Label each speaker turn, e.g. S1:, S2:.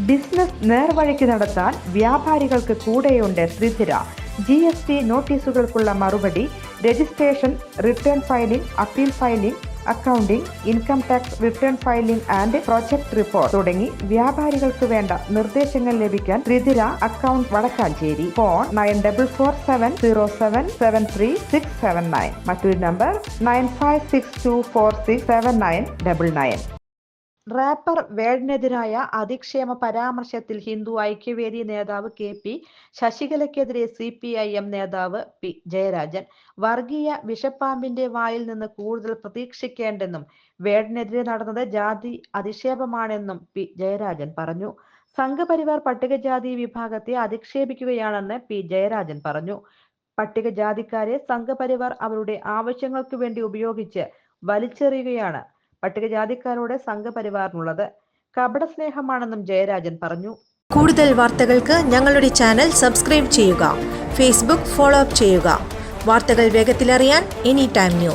S1: Business നേർവഴിക്ക് നടത്താൻ വ്യാപാരികൾക്ക് കൂടെയുണ്ട് ശ്രീധര. GST നോട്ടീസുകൾക്കുള്ള മറുപടി, registration, return filing, appeal filing, accounting, income tax return filing and project report തുടങ്ങി വ്യാപാരികൾക്ക് വേണ്ട നിർദ്ദേശങ്ങൾ ലഭിക്കാൻ ശ്രീധര അക്കൗണ്ട് വടക്കാഞ്ചേരി. ഫോൺ 9447077369. മറ്റൊരു നമ്പർ 9562467999. റാപ്പർ വേടനെതിരായ അധിക്ഷേപ പരാമർശത്തിൽ ഹിന്ദു ഐക്യവേദി നേതാവ് KP ശശികലയ്ക്കെതിരെ CPIM നേതാവ് P ജയരാജൻ. വർഗീയ വിഷപ്പാമ്പിന്റെ വായിൽ നിന്ന് കൂടുതൽ പ്രതീക്ഷിക്കേണ്ടെന്നും വേടനെതിരെ നടന്നത് ജാതി അധിക്ഷേപമാണെന്നും P ജയരാജൻ പറഞ്ഞു. സംഘപരിവാർ പട്ടികജാതി വിഭാഗത്തെ അധിക്ഷേപിക്കുകയാണെന്ന് P ജയരാജൻ പറഞ്ഞു. പട്ടികജാതിക്കാരെ സംഘപരിവാർ അവരുടെ ആവശ്യങ്ങൾക്കു വേണ്ടി ഉപയോഗിച്ച് വലിച്ചെറിയുകയാണ്. പട്ടികജാതിക്കാരോട് സംഘപരിവാറിനുള്ളത് കപട സ്നേഹമാണെന്നും ജയരാജൻ പറഞ്ഞു.
S2: കൂടുതൽ വാർത്തകൾക്ക് ഞങ്ങളുടെ ചാനൽ സബ്സ്ക്രൈബ് ചെയ്യുക. ഫേസ്ബുക്ക് ഫോളോ അപ്പ് ചെയ്യുക. വാർത്തകൾ വേഗത്തിലറിയാൻ Anytime News.